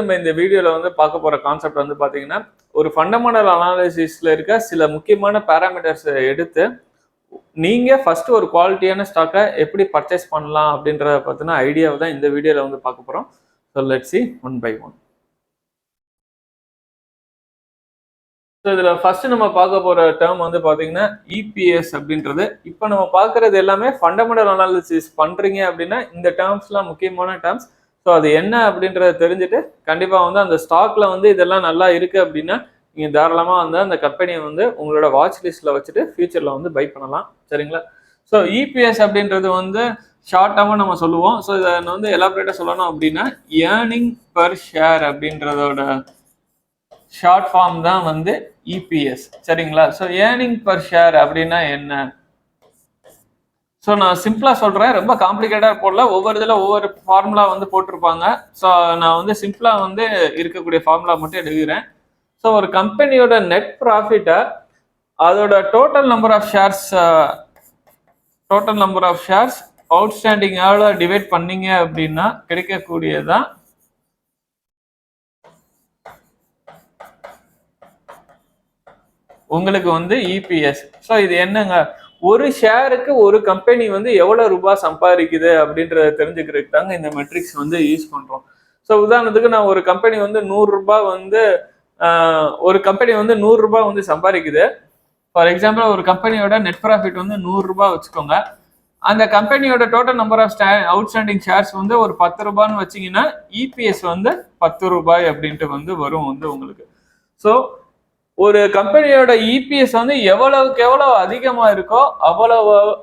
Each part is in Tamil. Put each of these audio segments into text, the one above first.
நம்ம இந்த வீடியோல வந்து பார்க்க போற கான்செப்ட் வந்து பாத்தீங்கன்னா ஒரு ஃபண்டமெண்டல் அனாலிசிஸ்ல இருக்க சில முக்கியமான பாராமீட்டர்ஸ் எடுத்து நீங்க ஃபர்ஸ்ட் ஒரு குவாலிட்டியான ஸ்டாக்கை எப்படி பர்ச்சேஸ் பண்ணலாம் அப்படின்றத பத்தின ஐடியாவை தான் இந்த வீடியோல வந்து பார்க்க போறோம். So let's see one by one. So இதுல ஃபர்ஸ்ட் நம்ம பார்க்க போற டேர்ம் வந்து பாத்தீங்கன்னா இபிஎஸ் அப்படின்றது. இப்போ நம்ம பார்க்கறது எல்லாமே ஃபண்டமெண்டல் அனாலிசிஸ் பண்றீங்க அப்படின்னா இந்த டேர்ம்ஸ்லாம் முக்கியமான டேர்ம்ஸ். ஸோ அது என்ன அப்படின்றத தெரிஞ்சுட்டு கண்டிப்பாக வந்து அந்த ஸ்டாக்ல வந்து இதெல்லாம் நல்லா இருக்கு அப்படின்னா நீங்கள் தாராளமாக வந்து அந்த கம்பெனியை வந்து உங்களோட வாட்ச் லிஸ்ட்ல வச்சுட்டு ஃபியூச்சர்ல வந்து பை பண்ணலாம். சரிங்களா? ஸோ இபிஎஸ் அப்படின்றது வந்து ஷார்ட்டாகவும் நம்ம சொல்லுவோம். ஸோ இதை வந்து எலாபரேட்டாக சொல்லணும் அப்படின்னா ஏர்னிங் பர் ஷேர் அப்படின்றதோட ஷார்ட் ஃபார்ம் தான் வந்து இபிஎஸ். சரிங்களா? ஸோ ஏர்னிங் பர் ஷேர் அப்படின்னா என்ன? ஸோ நான் சிம்பிளா சொல்றேன், ரொம்ப காம்ப்ளிகேட்டா போடல. ஒவ்வொரு இதுல ஒவ்வொரு ஃபார்முலா வந்து போட்டிருப்பாங்க. ஸோ நான் வந்து சிம்பிளா வந்து இருக்கக்கூடிய ஃபார்முலா மட்டும் எழுதுகிறேன். ஸோ ஒரு கம்பெனியோட நெட் ப்ராஃபிட்டை அதோட டோட்டல் நம்பர் ஆஃப் ஷேர்ஸ் அவுட்ஸ்டாண்டிங்கால டிவைட் பண்ணீங்க அப்படின்னா கிடைக்கக்கூடியதான் உங்களுக்கு வந்து இபிஎஸ். ஸோ இது என்னங்க, ஒரு ஷேருக்கு ஒரு கம்பெனி வந்து எவ்வளவு ரூபாய் சம்பாதிக்குது அப்படின்றத தெரிஞ்சுக்கிறதுக்கு தாங்க இந்த மெட்ரிக்ஸ் வந்து யூஸ் பண்றோம். ஸோ உதாரணத்துக்கு நான் ஒரு கம்பெனி வந்து 100 ரூபாய் வந்து வந்து சம்பாதிக்குது. ஃபார் எக்ஸாம்பிள் ஒரு கம்பெனியோட நெட் ப்ராஃபிட் வந்து 100 ரூபாய் வச்சுக்கோங்க. அந்த கம்பெனியோட total number of outstanding shares வந்து ஒரு 10 ரூபான்னு வச்சிங்கன்னா இபிஎஸ் வந்து 10 ரூபாய் அப்படின்ட்டு வந்து வரும் வந்து உங்களுக்கு. ஸோ ஒரு கம்பெனியோட இபிஎஸ் வந்து எவ்வளவுக்கு எவ்வளவு அதிகமா இருக்கோ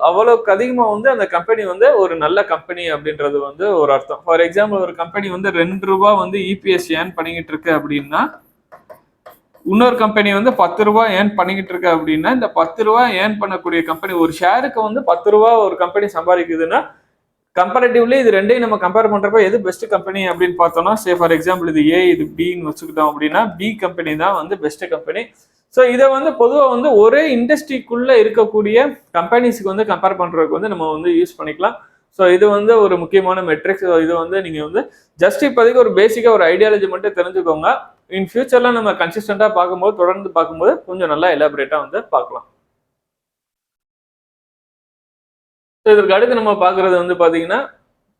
அவ்வளவுக்கு அதிகமா வந்து அந்த கம்பெனி வந்து ஒரு நல்ல கம்பெனி அப்படின்றது வந்து ஒரு அர்த்தம். ஃபார் எக்ஸாம்பிள் ஒரு கம்பெனி வந்து 2 ரூபாய் வந்து இபிஎஸ் ஏர்ன் பண்ணிக்கிட்டு இருக்கு அப்படின்னா, இன்னொரு கம்பெனி வந்து 10 ரூபாய் ஏர்ன் பண்ணிக்கிட்டு இருக்கு அப்படின்னா, இந்த 10 ரூபாய் ஏர்ன் பண்ணக்கூடிய கம்பெனி ஒரு ஷேருக்கு வந்து 10 ரூபாய் ஒரு கம்பெனி சம்பாதிக்குதுன்னா கம்பேரிட்டிவ்லி இது ரெண்டையும் நம்ம கம்பேர் பண்றப்ப எது பெஸ்ட் கம்பெனி அப்படின்னு பார்த்தோம்னா, சே ஃபார் எக்ஸாம்பிள் இது ஏ இது பின்னு வச்சுக்கிட்டோம் அப்படின்னா பி கம்பெனி தான் வந்து பெஸ்ட் கம்பெனி. ஸோ இதை வந்து பொதுவாக வந்து ஒரே இண்டஸ்ட்ரிக்குள்ள இருக்கக்கூடிய கம்பெனிஸ்க்கு வந்து கம்பேர் பண்றதுக்கு வந்து நம்ம வந்து யூஸ் பண்ணிக்கலாம். ஸோ இது வந்து ஒரு முக்கியமான மெட்ரிக்ஸ். இது வந்து நீங்க வந்து ஜஸ்ட் இப்போதைக்கு ஒரு பேசிக்கா ஒரு ஐடியாலஜி மட்டும் தெரிஞ்சுக்கோங்க. இன் ஃபியூச்சர்ல நம்ம கன்சிஸ்டண்டா பார்க்கும்போது தொடர்ந்து பார்க்கும்போது கொஞ்சம் நல்லா எலாபரேட்டா வந்து பார்க்கலாம். இதற்கு அடுத்து நம்ம பார்க்கறது வந்து பாத்தீங்கன்னா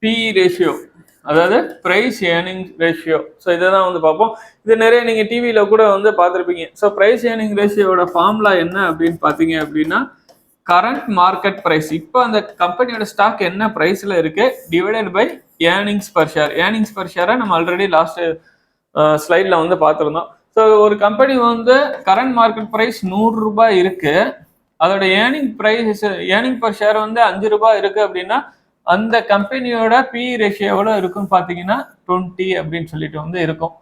பி ரேஷியோ, அதாவது பிரைஸ் ஏர்னிங் ரேஷியோ. ஸோ இதை தான் வந்து பார்ப்போம். இது நிறைய நீங்க டிவியில கூட வந்து பார்த்துருப்பீங்க. ஸோ பிரைஸ் ஏர்னிங் ரேஷியோட ஃபார்முலா என்ன அப்படின்னு பார்த்தீங்க அப்படின்னா, கரண்ட் மார்க்கெட் பிரைஸ், இப்போ அந்த கம்பெனியோட ஸ்டாக் என்ன பிரைஸ்ல இருக்கு divided by earnings per share. Earnings per ஷேரை நம்ம ஆல்ரெடி லாஸ்ட் ஸ்லைட்ல வந்து பார்த்துருந்தோம். ஸோ ஒரு கம்பெனி வந்து கரண்ட் மார்க்கெட் பிரைஸ் 100 ரூபாய் இருக்கு, அதோட ஏர்னிங் பர் ஷேர் வந்து 5 ரூபாய் இருக்கு அப்படின்னா அந்த கம்பெனியோட பி ரேஷியோ எவ்வளவு இருக்குன்னு பாத்தீங்கன்னா 20 அப்படின்னு சொல்லிட்டு வந்து இருக்கும்.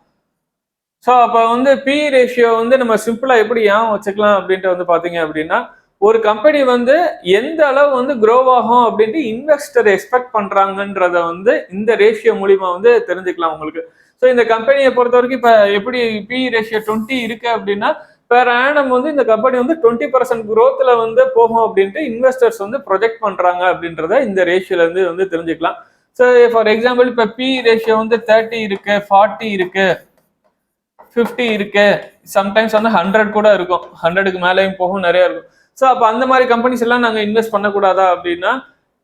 ஸோ அப்ப வந்து பி ரேஷியோ வந்து நம்ம சிம்பிளா எப்படி ஏன் வச்சுக்கலாம் அப்படின்ட்டு வந்து பாத்தீங்க அப்படின்னா, ஒரு கம்பெனி வந்து எந்த அளவு வந்து க்ரோ ஆகும் அப்படின்ட்டு இன்வெஸ்டர் எக்ஸ்பெக்ட் பண்றாங்கன்றத வந்து இந்த ரேஷியோ மூலியமா வந்து தெரிஞ்சுக்கலாம் உங்களுக்கு. ஸோ இந்த கம்பெனியை பொறுத்த வரைக்கும் இப்ப எப்படி பி ரேஷியோ 20 இருக்கு அப்படின்னா, பெர் ஆனம் வந்து இந்த கம்பெனி வந்து 20% growthல வந்து போகும் அப்படின்ட்டு இன்வெஸ்டர்ஸ் வந்து ப்ரொஜெக்ட் பண்றாங்க அப்படின்றத இந்த ரேஷியோல இருந்து வந்து தெரிஞ்சுக்கலாம். ஸோ ஃபார் எக்ஸாம்பிள் இப்ப பி ரேஷியோ வந்து 30 இருக்கு, 40 இருக்கு, 50 இருக்கு, சம்டைம்ஸ் வந்து 100 கூட இருக்கும், 100க்கு மேலேயும் போகும், நிறைய இருக்கும். ஸோ அப்போ அந்த மாதிரி கம்பெனிஸ் எல்லாம் நாங்கள் இன்வெஸ்ட் பண்ணக்கூடாதா அப்படின்னா,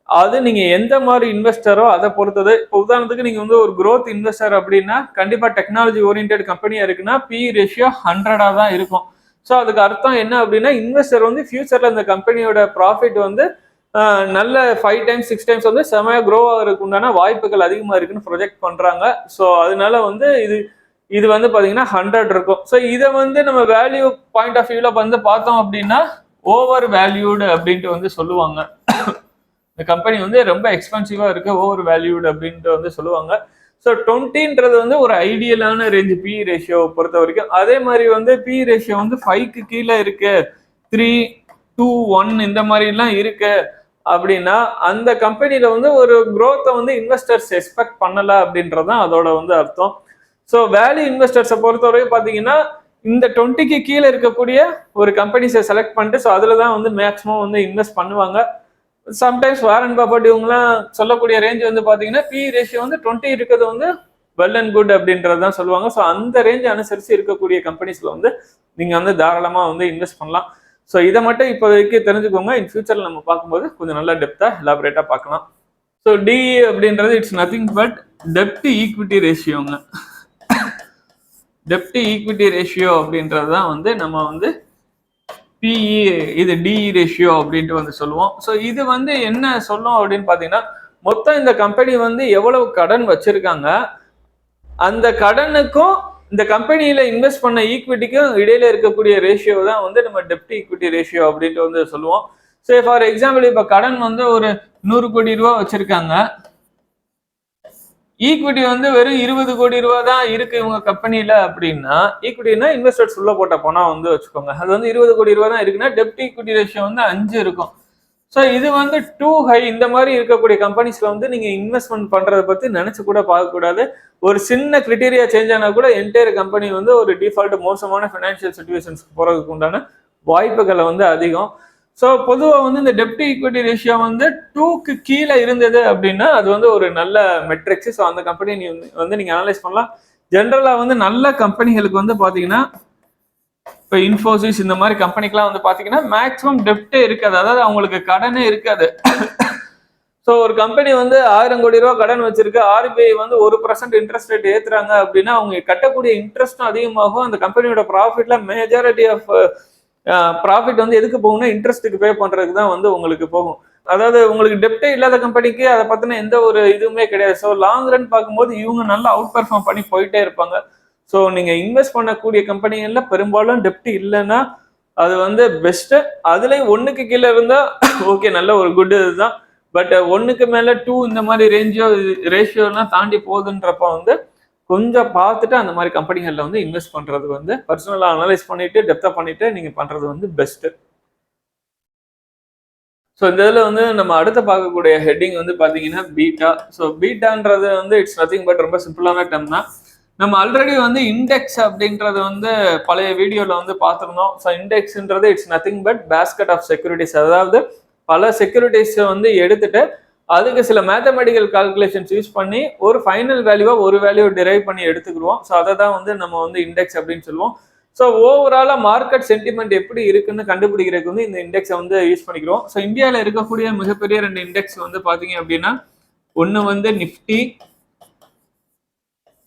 அது நீங்க எந்த மாதிரி இன்வெஸ்டரோ அதை பொறுத்தது. இப்போ உதாரணத்துக்கு நீங்க வந்து ஒரு growth இன்வெஸ்டர் அப்படின்னா கண்டிப்பா டெக்னாலஜி ஓரியன்டட் கம்பெனியா இருக்குன்னா பி ரேஷியோ 100 தான் இருக்கும். ஸோ அதுக்கு அர்த்தம் என்ன அப்படின்னா, இன்வெஸ்டர் வந்து ஃபியூச்சர்ல இந்த கம்பெனியோட ப்ராஃபிட் வந்து நல்ல 5 times 6 times வந்து செமையா க்ரோ ஆகிறதுக்கு உண்டான வாய்ப்புகள் அதிகமா இருக்குன்னு ப்ரொஜெக்ட் பண்றாங்க. ஸோ அதனால வந்து இது வந்து பாத்தீங்கன்னா 100 இருக்கும். ஸோ இதை வந்து நம்ம வேல்யூ பாயிண்ட் ஆஃப் வியூல வந்து பார்த்தோம் அப்படின்னா ஓவர் வேல்யூடு அப்படின்ட்டு வந்து சொல்லுவாங்க. இந்த கம்பெனி வந்து ரொம்ப எக்ஸ்பென்சிவா இருக்கு, ஓவர் வேல்யூடு அப்படின்ட்டு வந்து சொல்லுவாங்க. ஸோ 20ன்றது வந்து ஒரு ஐடியலான ரேஞ்ச் பி ரேஷியோ பொறுத்த வரைக்கும். அதே மாதிரி வந்து பி ரேஷியோ வந்து 5க்கு கீழே இருக்கு, 3, 2, 1 இந்த மாதிரி எல்லாம் இருக்கு அப்படின்னா அந்த கம்பெனில வந்து ஒரு growth வந்து இன்வெஸ்டர்ஸ் எக்ஸ்பெக்ட் பண்ணல அப்படின்றதான் அதோட வந்து அர்த்தம். ஸோ வேல்யூ இன்வெஸ்டர்ஸை பொறுத்த வரைக்கும் பாத்தீங்கன்னா இந்த 20க்கு கீழே இருக்கக்கூடிய ஒரு கம்பெனிஸை செலக்ட் பண்ணிட்டு ஸோ அதுல தான் வந்து மேக்ஸிமம் வந்து இன்வெஸ்ட் பண்ணுவாங்க. சம்டைம்ஸ் வாரன் பஃபெட் இவங்கலாம் சொல்லக்கூடிய ரேஞ்ச் வந்து பாத்தீங்கன்னா பி ரேஷியோ வந்து 20 இருக்கிறது வந்து வெல் அண்ட் குட் அப்படின்றது தான் சொல்லுவாங்க. ஸோ அந்த ரேஞ்ச் அனுசரித்து இருக்கக்கூடிய கம்பெனிஸில் வந்து நீங்கள் வந்து தாராளமாக வந்து இன்வெஸ்ட் பண்ணலாம். ஸோ இதை மட்டும் இப்போதைக்கு தெரிஞ்சுக்கோங்க. இன் ஃபியூச்சரில் நம்ம பார்க்கும்போது கொஞ்சம் நல்லா டெப்த்தாக எலாபரேட்டாக பார்க்கலாம். ஸோ டிஇ அப்படின்றது இட்ஸ் நத்திங் பட் டெப்ட் ஈக்விட்டி ரேஷியோங்க. டெப்ட் ஈக்விட்டி ரேஷியோ அப்படின்றது தான் வந்து நம்ம வந்து பிஇ, இது டிஇ ரேஷியோ அப்படின்ட்டு வந்து சொல்லுவோம். ஸோ இது வந்து என்ன சொல்லும் அப்படின்னு பார்த்தீங்கன்னா, மொத்தம் இந்த கம்பெனி வந்து எவ்வளவு கடன் வச்சிருக்காங்க, அந்த கடனுக்கும் இந்த கம்பெனியில இன்வெஸ்ட் பண்ண ஈக்விட்டிக்கும் இடையில இருக்கக்கூடிய ரேஷியோ தான் வந்து நம்ம டெப்ட் ஈக்விட்டி ரேஷியோ அப்படின்ட்டு வந்து சொல்லுவோம். சே ஃபார் எக்ஸாம்பிள் இப்போ கடன் வந்து ஒரு 100 கோடி ரூபா வச்சிருக்காங்க, ஈக்விட்டி வந்து வெறும் 20 கோடி ரூபா தான் இருக்கு இவங்க கம்பெனியில அப்படின்னா, ஈக்விட்டினா இன்வெஸ்டர்ஸ் உள்ள போட்ட பணம் வந்து வச்சுக்கோங்க, அது வந்து 20 கோடி ரூபா தான் இருக்குன்னா டெப்ட் ஈக்விட்டி ரேஷியோ வந்து 5 இருக்கும். ஸோ இது வந்து டூ ஹை. இந்த மாதிரி இருக்கக்கூடிய கம்பெனிஸ்ல வந்து நீங்க இன்வெஸ்ட்மெண்ட் பண்றதை பத்தி நினைச்சு கூட பார்க்கக்கூடாது. ஒரு சின்ன கிரிட்டீரியா சேஞ்ச் ஆனா கூட என்டையர் கம்பெனி வந்து ஒரு டிஃபால்ட் மோசமான ஃபினான்ஷியல் சிச்சுவேஷன்ஸ்க்கு போறதுக்கு உண்டான வாய்ப்புகளை வந்து அதிகம். ஸோ பொதுவாக வந்து இந்த டெப்ட் ஈக்விட்டி ரேஷியோ வந்து 2க்கு கீழே இருந்தது அப்படின்னா அது வந்து ஒரு நல்ல மெட்ரிக்ஸ். ஸோ அந்த கம்பெனி வந்து நீங்க அனலைஸ் பண்ணலாம். ஜென்ரலா வந்து நல்ல கம்பெனிகளுக்கு வந்து பாத்தீங்கன்னா, இப்போ இன்ஃபோசிஸ் இந்த மாதிரி கம்பெனிக்கெல்லாம் வந்து பாத்தீங்கன்னா மேக்ஸிமம் டெப்டே இருக்காது, அதாவது அவங்களுக்கு கடனே இருக்காது. ஸோ ஒரு கம்பெனி வந்து 1000 கோடி ரூபா கடன் வச்சிருக்கு, ஆர்பிஐ வந்து 1% இன்ட்ரெஸ்ட் ரேட் ஏத்துறாங்க அப்படின்னா அவங்க கட்டக்கூடிய இன்ட்ரெஸ்டும் அதிகமாகும். அந்த கம்பெனியோட ப்ராஃபிட்ல மேஜாரிட்டி ஆஃப் ப்ராஃபிட் வந்து எதுக்கு போகும்னா இன்ட்ரெஸ்ட்டுக்கு பே பண்றதுக்கு தான் வந்து உங்களுக்கு போகும். அதாவது உங்களுக்கு டெப்டே இல்லாத கம்பெனிக்கு அதை பத்தின எந்த ஒரு இதுவுமே கிடையாது. ஸோ லாங் ரன் பார்க்கும்போது இவங்க நல்லா அவுட் பெர்ஃபார்ம் பண்ணி போயிட்டே இருப்பாங்க. ஸோ நீங்க இன்வெஸ்ட் பண்ணக்கூடிய கம்பெனிகள்ல பெரும்பாலும் டெப்ட் இல்லைன்னா அது வந்து பெஸ்ட். அதுலயும் 1க்கு கீழே இருந்தா ஓகே, நல்ல ஒரு குட் இதுதான். பட் 1க்கு மேல 2 இந்த மாதிரி ரேஷியோலாம் தாண்டி போகுதுன்றப்ப வந்து கொஞ்சம் பார்த்துட்டு அந்த மாதிரி கம்பெனிகள்ல வந்து இன்வெஸ்ட் பண்றது வந்து பர்சனலா அனலைஸ் பண்ணிட்டு டெப்தா பண்ணிட்டு நீங்க பண்றது வந்து பெஸ்ட். ஸோ இந்த இதில் வந்து நம்ம அடுத்த பார்க்கக்கூடிய ஹெட்டிங் வந்து பார்த்தீங்கன்னா பீட்டா. ஸோ பீட்டான்றது வந்து இட்ஸ் நத்திங் பட் ரொம்ப சிம்பிளான டேர்ம் தான். நம்ம ஆல்ரெடி வந்து இண்டெக்ஸ் அப்படின்றது வந்து பழைய வீடியோவில் வந்து பார்த்துருந்தோம். ஸோ இண்டெக்ஸ்ன்றது it's nothing but basket of securities, அதாவது பல செக்யூரிட்டிஸை வந்து எடுத்துட்டு அதுக்கு சில மேத்தமெட்டிக்கல் கால்குலேஷன்ஸ் யூஸ் பண்ணி ஒரு ஃபைனல் வேல்யூவா ஒரு வேல்யூ டிரைவ் பண்ணி எடுத்துக்கிடுவோம். ஸோ அதை தான் வந்து நம்ம வந்து இண்டெக்ஸ் அப்படின்னு சொல்லுவோம். ஸோ ஓவராலா மார்க்கெட் சென்டிமெண்ட் எப்படி இருக்குன்னு கண்டுபிடிக்கிறதுக்கு வந்து இந்த இண்டெக்ஸை வந்து யூஸ் பண்ணிக்கிறோம். ஸோ இந்தியாவில் இருக்கக்கூடிய மிகப்பெரிய 2 இண்டெக்ஸ் வந்து பார்த்தீங்க அப்படின்னா, ஒன்று வந்து நிஃப்டி,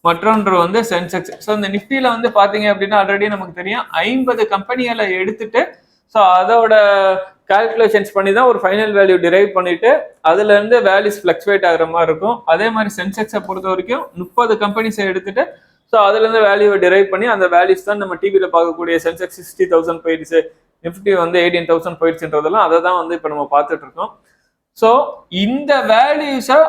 மற்றொன்று வந்து சென்செக்ஸ். ஸோ இந்த நிஃப்டியில வந்து பார்த்தீங்க அப்படின்னா ஆல்ரெடி நமக்கு தெரியும் 50 கம்பெனிகளை எடுத்துட்டு ஸோ அதோட கால்குலேஷன்ஸ் பண்ணி தான் ஒரு ஃபைனல் வேல்யூ டிரைவ் பண்ணிட்டு அதுல இருந்து வேல்யூஸ் ஃபிளக்சுவேட் ஆகிற மாதிரி இருக்கும். அதே மாதிரி சென்செக்ஸை பொறுத்த வரைக்கும் 30 கம்பெனிஸை எடுத்துட்டு ஸோ அதுல இருந்து வேல்யூவை டிரைவ் பண்ணி அந்த வேல்யூஸ் தான் நம்ம டிவியில் பார்க்கக்கூடிய சென்செக்ஸ் 60,000 போயிடுச்சு, நிஃப்டி வந்து 18,000 போயிடுச்சுன்றதெல்லாம் அதை தான் வந்து இப்போ நம்ம பார்த்துட்டு இருக்கோம். ஸோ இந்த வேல்யூஸை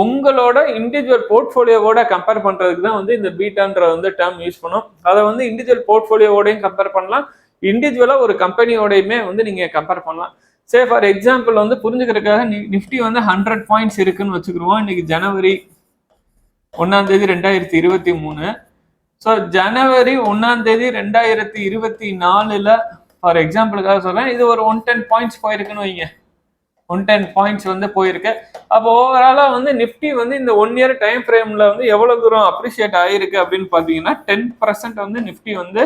உங்களோட இண்டிவிஜுவல் போர்ட்ஃபோலியோவோட கம்பேர் பண்றதுக்கு தான் வந்து இந்த பீட்டான்ற வந்து டேர்ம் யூஸ் பண்ணும். அதை வந்து இண்டிவிஜுவல் போர்ட்ஃபோலியோவோடையும் கம்பேர் பண்ணலாம், இண்டிவிஜுவலா ஒரு கம்பெனியோடையுமே வந்து நீங்க கம்பேர் பண்ணலாம். சே ஃபார் எக்ஸாம்பிள் வந்து புரிஞ்சுக்கிறதுக்காக நிஃப்டி வந்து 100 பாயிண்ட்ஸ் இருக்குன்னு வச்சுக்கிடுவோம். இன்னைக்கு ஜனவரி 1 2023. ஸோ ஜனவரி 1 2024 ஃபார் எக்ஸாம்பிளுக்காக சொல்றேன், இது ஒரு 110 பாயிண்ட்ஸ் போயிருக்குன்னு வைங்க. 110 பாயிண்ட்ஸ் வந்து போயிருக்கு. அப்போ ஓவராலா வந்து நிஃப்டி வந்து இந்த 1 இயர் டைம் ஃப்ரேம்ல வந்து எவ்வளவு தூரம் அப்ரிஷியேட் ஆயிருக்கு அப்படின்னு பாத்தீங்கன்னா 10% வந்து நிஃப்டி வந்து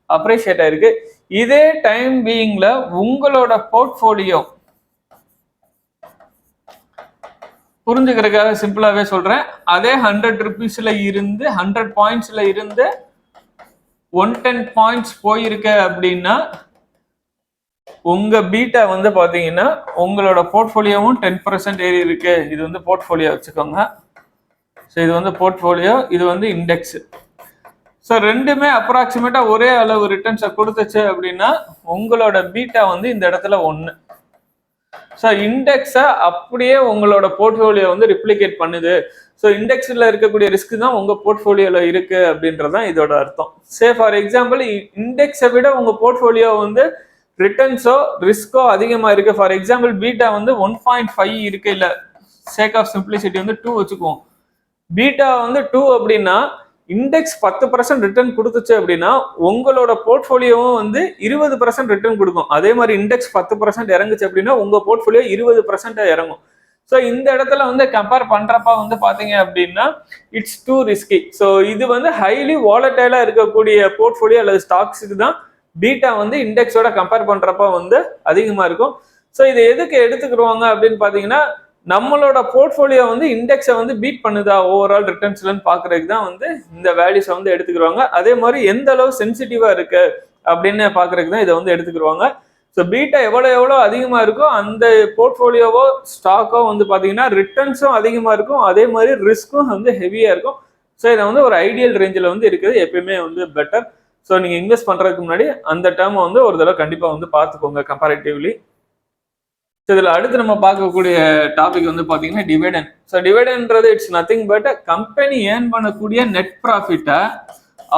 அப்ரிஷியேட் ஆயிருக்கு. இதே டைம் பீயிங்ல உங்களோட போர்ட்ஃபோலியோ புரிஞ்சுக்கிறதுக்காக சிம்பிளாவே சொல்றேன், அதே 100 ருபீஸ்ல இருந்து 100 பாயிண்ட்ஸ்ல இருந்து 110 பாயிண்ட்ஸ் போயிருக்கு அப்படின்னா உங்க பீட்டா வந்து பாத்தீங்கன்னா உங்களோட போர்ட்ஃபோலியோவும் 10% ஏறி இருக்கு. இது வந்து போர்ட்ஃபோலியோ வச்சுக்கோங்க. ஸோ இது வந்து போர்ட்ஃபோலியோ, இது வந்து இண்டெக்ஸ். ஸோ ரெண்டுமே அப்ராக்சிமேட்டா ஒரே அளவு ரிட்டர்ன்ஸை கொடுத்துச்சு அப்படின்னா உங்களோட பீட்டா வந்து இந்த இடத்துல 1. ஸோ இண்டெக்ஸை அப்படியே உங்களோட போர்ட்ஃபோலியோ வந்து ரிப்ளிகேட் பண்ணுது. ஸோ இண்டெக்ஸில் இருக்கக்கூடிய ரிஸ்க் தான் உங்க போர்ட்ஃபோலியோல இருக்கு அப்படின்றதான் இதோட அர்த்தம். சே ஃபார் எக்ஸாம்பிள் இண்டெக்ஸை விட உங்க போர்ட்ஃபோலியோ வந்து ரிட்டர்ன்ஸோ ரிஸ்கோ அதிகமா இருக்கு. ஃபார் எக்ஸாம்பிள் பீட்டா வந்து 1.5 இருக்கு, இல்ல சேக் ஆஃப் சிம்பிளிசிட்டி வந்து 2 வச்சுக்குவோம். பீட்டா வந்து 2 அப்படின்னா இண்டெக்ஸ் 10% ரிட்டர்ன் கொடுத்துச்சு அப்படின்னா உங்களோட போர்ட்ஃபோலியோவும் வந்து 20% ரிட்டர்ன் கொடுக்கும். அதே மாதிரி இண்டெக்ஸ் 10% இறங்குச்சு அப்படின்னா உங்க போர்ட்ஃபோலியோ 20% இறங்கும். ஸோ இந்த இடத்துல வந்து கம்பேர் பண்றப்ப வந்து பாத்தீங்க அப்படின்னா இட்ஸ் டூ ரிஸ்கி. ஸோ இது வந்து ஹைலி வாலட்டைலா இருக்கக்கூடிய போர்ட்ஃபோலியோ அல்லது ஸ்டாக்ஸுக்கு தான் பீட்டா வந்து இண்டெக்ஸோட கம்பேர் பண்றப்ப வந்து அதிகமா இருக்கும். ஸோ இதை எதுக்கு எடுத்துக்கிடுவாங்க அப்படின்னு பாத்தீங்கன்னா நம்மளோட போர்ட்ஃபோலியோ வந்து இண்டெக்ஸை வந்து பீட் பண்ணுதா ஓவரால் ரிட்டர்ன்ஸ்லன்னு பாக்குறதுக்கு தான் வந்து இந்த வேல்யூஸை வந்து எடுத்துக்கிடுவாங்க. அதே மாதிரி எந்த அளவு சென்சிட்டிவா இருக்கு அப்படின்னு பாக்குறதுக்கு தான் இதை வந்து எடுத்துக்கிடுவாங்க. ஸோ பீட்டா எவ்வளோ அதிகமாக இருக்கோ அந்த போர்ட்ஃபோலியோவோ ஸ்டாக்கோ வந்து பார்த்தீங்கன்னா ரிட்டர்ன்ஸும் அதிகமாக இருக்கும், அதே மாதிரி ரிஸ்க்கும் வந்து ஹெவியாக இருக்கும். ஸோ இதை வந்து ஒரு ஐடியல் ரேஞ்சில் வந்து இருக்குது எப்பயுமே வந்து பெட்டர். ஸோ நீங்கள் இன்வெஸ்ட் பண்ணுறதுக்கு முன்னாடி அந்த டேர்மை வந்து ஒரு தடவை கண்டிப்பாக வந்து பார்த்துக்கோங்க கம்பேரிட்டிவ்லி. ஸோ இதில் அடுத்து நம்ம பார்க்கக்கூடிய டாபிக் வந்து பார்த்தீங்கன்னா டிவிடெண்ட். ஸோ டிவிடெண்ட்ன்றது it's nothing but company earn பண்ணக்கூடிய நெட் ப்ராஃபிட்டை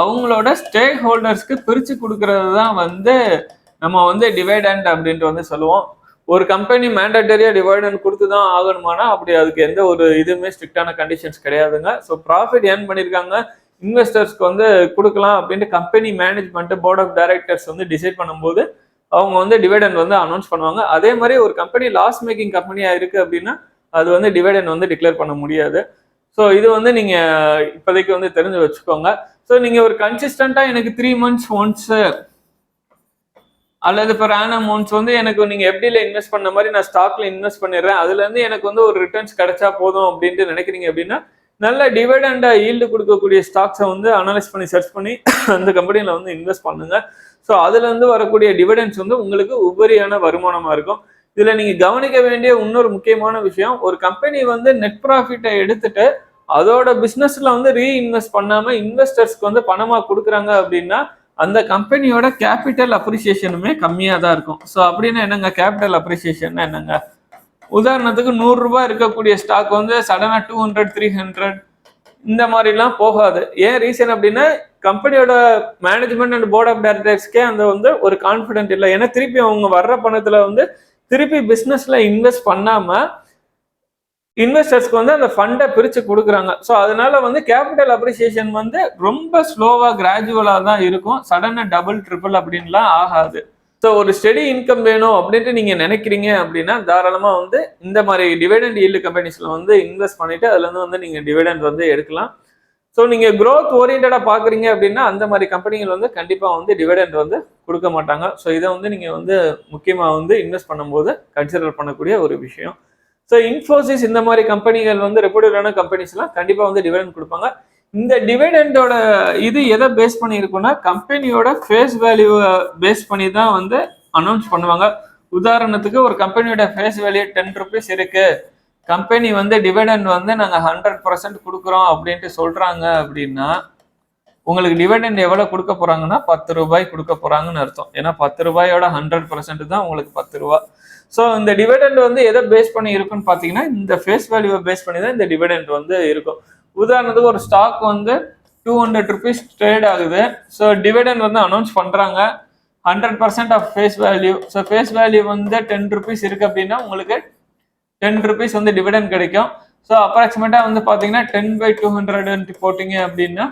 அவங்களோட ஸ்டேக் ஹோல்டர்ஸ்க்கு பிரித்து கொடுக்கறது தான் வந்து நம்ம வந்து டிவைடண்ட் அப்படின்ட்டு வந்து சொல்லுவோம். ஒரு கம்பெனி மேண்டட்டரியா டிவைடண்ட் கொடுத்து தான் ஆகணுமானா அப்படி அதுக்கு எந்த ஒரு இதுவுமே ஸ்ட்ரிக்டான கண்டிஷன்ஸ் கிடையாதுங்க. ஸோ ப்ராஃபிட் ஏர்ன் பண்ணியிருக்காங்க, இன்வெஸ்டர்ஸ்க்கு வந்து கொடுக்கலாம் அப்படின்ட்டு company management board of directors வந்து டிசைட் பண்ணும்போது அவங்க வந்து டிவைடண்ட் வந்து அனௌன்ஸ் பண்ணுவாங்க. அதே மாதிரி ஒரு கம்பெனி லாஸ் மேக்கிங் கம்பெனியா இருக்கு அப்படின்னா அது வந்து டிவைடண்ட் வந்து டிக்ளேர் பண்ண முடியாது. ஸோ இது வந்து நீங்க இப்போதைக்கு வந்து தெரிஞ்சு வச்சுக்கோங்க. ஸோ நீங்க ஒரு கன்சிஸ்டண்டா எனக்கு 3 months ஒன்ஸ் அல்லது பெர் ஆனம் ஒன்ஸ் வந்து எனக்கு நீங்க எஃப்டில இன்வெஸ்ட் பண்ண மாதிரி நான் ஸ்டாக்ல இன்வெஸ்ட் பண்ணிடுறேன், அதுல இருந்து எனக்கு வந்து ஒரு ரிட்டர்ன்ஸ் கிடைச்சா போதும் அப்படின்ட்டு நினைக்கிறீங்க அப்படின்னா நல்ல டிவிடெண்ட் ஈல்டு கொடுக்கக்கூடிய ஸ்டாக்ஸை வந்து அனலைஸ் பண்ணி சர்ச் பண்ணி அந்த கம்பெனியில வந்து இன்வெஸ்ட் பண்ணுங்க. ஸோ அதுல இருந்து வரக்கூடிய டிவிடெண்ட்ஸ் வந்து உங்களுக்கு உபரியான வருமானமா இருக்கும். இதுல நீங்க கவனிக்க வேண்டிய இன்னொரு முக்கியமான விஷயம், ஒரு கம்பெனி வந்து நெட் ப்ராஃபிட்டை எடுத்துட்டு அதோட பிசினஸ்ல வந்து ரீஇன்வெஸ்ட் பண்ணாம இன்வெஸ்டர்ஸ்க்கு வந்து பணமா கொடுக்குறாங்க அப்படின்னா அந்த கம்பெனியோட கேபிட்டல் அப்ரிசியேஷனுமே கம்மியாக தான் இருக்கும். ஸோ அப்படின்னா என்னங்க கேபிட்டல் அப்ரிசியேஷன் என்னங்க, உதாரணத்துக்கு 100 ரூபாய் இருக்கக்கூடிய ஸ்டாக் வந்து சடனா 200 300 இந்த மாதிரிலாம் போகாது. ஏன் ரீசன் அப்படின்னா கம்பெனியோட மேனேஜ்மெண்ட் அண்ட் போர்ட் ஆஃப் டைரக்டர்ஸ்க்கே அந்த வந்து ஒரு கான்ஃபிடென்ட் இல்லை. ஏன்னா திருப்பி அவங்க வர்ற பணத்துல வந்து திருப்பி பிஸ்னஸ்ல இன்வெஸ்ட் பண்ணாம இன்வெஸ்டர்ஸ்க்கு வந்து அந்த ஃபண்டை பிரிச்சு கொடுக்குறாங்க. ஸோ அதனால வந்து கேபிட்டல் அப்ரிசியேஷன் வந்து ரொம்ப ஸ்லோவா கிராஜுவலா தான் இருக்கும், சடனா டபுள் ட்ரிபிள் அப்படின்லாம் ஆகாது. ஸோ ஒரு ஸ்டெடி இன்கம் வேணும் அப்படின்ட்டு நீங்க நினைக்கிறீங்க அப்படின்னா தாராளமா வந்து இந்த மாதிரி டிவிடெண்ட் ஈல்டு கம்பெனிஸ்ல வந்து இன்வெஸ்ட் பண்ணிட்டு அதுல இருந்து வந்து நீங்க டிவிடெண்ட் வந்து எடுக்கலாம். ஸோ நீங்க க்ரோத் ஓரியன்டா பாக்குறீங்க அப்படின்னா அந்த மாதிரி கம்பெனிகள் வந்து கண்டிப்பா வந்து டிவிடெண்ட் வந்து கொடுக்க மாட்டாங்க. ஸோ இதை வந்து நீங்க வந்து முக்கியமா வந்து இன்வெஸ்ட் பண்ணும்போது கன்சிடர் பண்ணக்கூடிய ஒரு விஷயம். ஸோ இன்ஃபோசிஸ் இந்த மாதிரி கம்பெனிகள் வந்து ரெப்யூட்டடான கம்பெனிஸ்லாம் கண்டிப்பாக வந்து டிவிடெண்ட் கொடுப்பாங்க. இந்த டிவிடெண்டோட இது எதை பேஸ் பண்ணி இருக்குன்னா கம்பெனியோட ஃபேஸ் வேல்யூவை பேஸ் பண்ணி தான் வந்து அனௌன்ஸ் பண்ணுவாங்க. உதாரணத்துக்கு ஒரு கம்பெனியோட ஃபேஸ் வேல்யூ 10 rupees இருக்கு, கம்பெனி வந்து டிவிடெண்ட் வந்து நாங்கள் 100% கொடுக்குறோம் அப்படின்ட்டு சொல்றாங்க அப்படின்னா உங்களுக்கு டிவிடெண்ட் எவ்வளோ கொடுக்க போறாங்கன்னா 10 ரூபாய் கொடுக்க போறாங்கன்னு அர்த்தம். ஏன்னா 10 ரூபாயோட 100% தான் உங்களுக்கு 10 ரூபாய். ஸோ இந்த டிவிடெண்ட் வந்து எதை பேஸ் பண்ணி இருக்குன்னு பார்த்தீங்கன்னா இந்த ஃபேஸ் வேல்யூவை பேஸ் பண்ணி தான் இந்த டிவிடெண்ட் வந்து இருக்கும். உதாரணத்துக்கு ஒரு ஸ்டாக் வந்து 200 rupees ட்ரேட் ஆகுது. ஸோ டிவிடெண்ட் வந்து அனௌன்ஸ் பண்றாங்க 100% of face value. So face value வந்து 10 rupees இருக்கு அப்படின்னா உங்களுக்கு 10 rupees வந்து டிவிடெண்ட் கிடைக்கும். ஸோ அப்ராக்சிமேட்டா வந்து பார்த்தீங்கன்னா 10/200 போட்டீங்க அப்படின்னா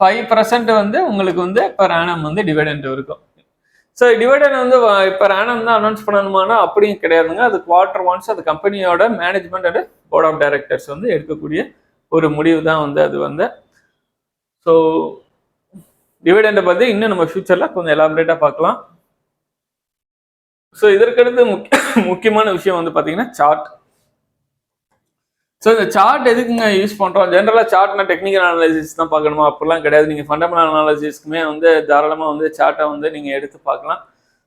5% வந்து உங்களுக்கு வந்து பெர் ஆனம் வந்து டிவிடெண்ட் இருக்கும். ஸோ டிவிடெண்ட் வந்து பெர் ஆனம் தான் அனௌன்ஸ் பண்ணணுமானா அப்படியும் கிடையாதுங்க. அது குவார்டர் ஒன்ஸ் அது கம்பெனியோட management and board of directors வந்து எடுக்கக்கூடிய ஒரு முடிவு தான் வந்து அது வந்து. ஸோ டிவிடெண்டை பற்றி இன்னும் நம்ம ஃபியூச்சர்ல கொஞ்சம் எலாபரேட்டா பார்க்கலாம். ஸோ இதற்கடுத்து முக்கியமான விஷயம் வந்து பார்த்தீங்கன்னா சார்ட். ஸோ இந்த சார்ட் எதுக்குங்க யூஸ் பண்ணுறோம்? ஜென்ரலாக சார்ட்னா டெக்னிக்கல் அனாலிசிஸ் தான் பார்க்கணுமா அப்படிலாம் கிடையாது. நீங்கள் ஃபண்டமெண்டல் அனாலிசிஸ்க்குமே வந்து தாராளமாக வந்து சார்ட்டை வந்து நீங்கள் எடுத்து பார்க்கலாம்.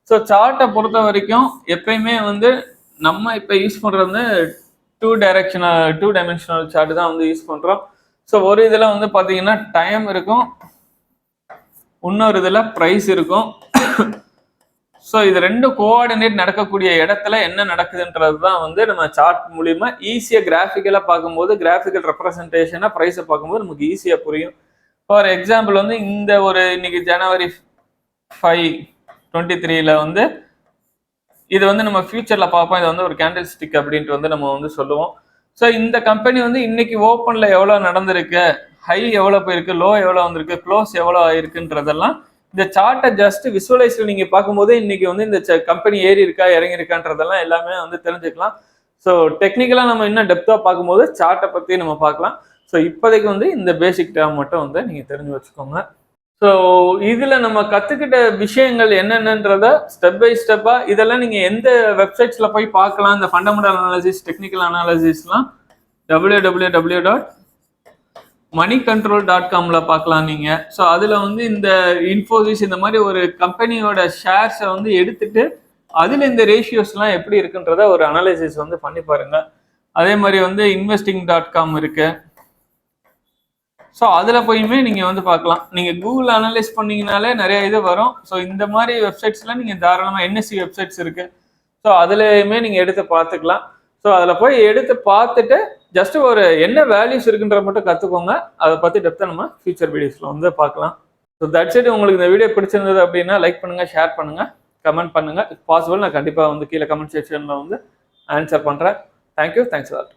ஸோ சார்ட்டை பொறுத்த வரைக்கும் எப்பயுமே வந்து நம்ம இப்போ யூஸ் பண்ணுறது டூ டைமென்ஷனல் சார்ட் தான் வந்து யூஸ் பண்ணுறோம். ஸோ ஒரு இதில் வந்து பார்த்தீங்கன்னா டைம் இருக்கும், இன்னொரு இதில் ப்ரைஸ் இருக்கும். ஸோ இது ரெண்டும் கோஆர்டினேட் நடக்கக்கூடிய இடத்துல என்ன நடக்குதுன்றது தான் வந்து நம்ம சார்ட் மூலியமா ஈஸியாக கிராஃபிக்கலாக பார்க்கும்போது கிராஃபிக்கல் ரெப்ரசன்டேஷனாக ப்ரைஸை பார்க்கும்போது நமக்கு ஈஸியாக புரியும். ஃபார் எக்ஸாம்பிள் வந்து இந்த ஒரு இன்னைக்கு January 5, 2023 வந்து இது வந்து நம்ம ஃபியூச்சரில் பார்ப்போம். இது வந்து ஒரு கேண்டில் ஸ்டிக் அப்படின்ட்டு வந்து நம்ம வந்து சொல்லுவோம். ஸோ இந்த கம்பெனி வந்து இன்னைக்கு ஓப்பனில் எவ்வளோ நடந்திருக்கு, ஹை எவ்வளோ போயிருக்கு, லோ எவ்வளோ வந்திருக்கு, க்ளோஸ் எவ்வளோ ஆயிருக்குன்றதெல்லாம் இந்த சார்ட்டை ஜஸ்ட் விசுவலைஸ்ல நீங்க பார்க்கும்போது இன்னைக்கு வந்து இந்த கம்பெனி ஏறி இருக்கா இறங்கி இருக்கான்றதெல்லாம் எல்லாமே வந்து தெரிஞ்சுக்கலாம். ஸோ டெக்னிக்கலா நம்ம இன்னும் டெப்தா பார்க்கும்போது சார்ட்டை பத்தி நம்ம பார்க்கலாம். ஸோ இப்போதைக்கு வந்து இந்த பேசிக் டேர்ம் மட்டும் வந்து நீங்க தெரிஞ்சு வச்சுக்கோங்க. ஸோ இதுல நம்ம கத்துக்கிட்ட விஷயங்கள் என்னென்னன்றத ஸ்டெப் பை ஸ்டெப்பா இதெல்லாம் நீங்க எந்த வெப்சைட்ஸ்ல போய் பார்க்கலாம். இந்த ஃபண்டமெண்டல் அனாலிசிஸ், டெக்னிக்கல் அனாலிசிஸ்லாம் www.moneycontrol.comல பார்க்கலாம் நீங்க. ஸோ அதுல வந்து இந்த இன்ஃபோசிஸ் இந்த மாதிரி ஒரு கம்பெனியோட ஷேர்ஸை வந்து எடுத்துட்டு அதுல இந்த ரேஷியோஸ்லாம் எப்படி இருக்குன்றத ஒரு அனாலிசிஸ் வந்து பண்ணி பாருங்க. அதே மாதிரி வந்து investing.com இருக்கு. ஸோ அதில் போயுமே நீங்கள் வந்து பார்க்கலாம். நீங்கள் கூகுள் அனலைஸ் பண்ணிங்கனாலே நிறைய இது வரும். ஸோ இந்த மாதிரி வெப்சைட்ஸ்லாம் நீங்கள் தாராளமாக என்எஸ்சி வெப்சைட்ஸ் இருக்குது. ஸோ அதுலேயுமே நீங்கள் எடுத்து பார்த்துக்கலாம். ஸோ அதில் போய் எடுத்து பார்த்துட்டு ஜஸ்ட் ஒரு என்ன வேல்யூஸ் இருக்குன்ற மட்டும் கற்றுக்கோங்க. அதை பற்றி டெப்த்தாக நம்ம ஃபியூச்சர் வீடியோஸில் வந்து பார்க்கலாம். So that's it. உங்களுக்கு இந்த வீடியோ பிடிச்சிருந்தது அப்படின்னா லைக் பண்ணுங்கள், ஷேர் பண்ணுங்கள், கமெண்ட் பண்ணுங்கள். இஃப் பாசிபிள் நான் கண்டிப்பாக வந்து கீழே கமெண்ட் செக்ஷனில் வந்து ஆன்சர் பண்ணுறேன். தேங்க்யூ. Thanks a lot.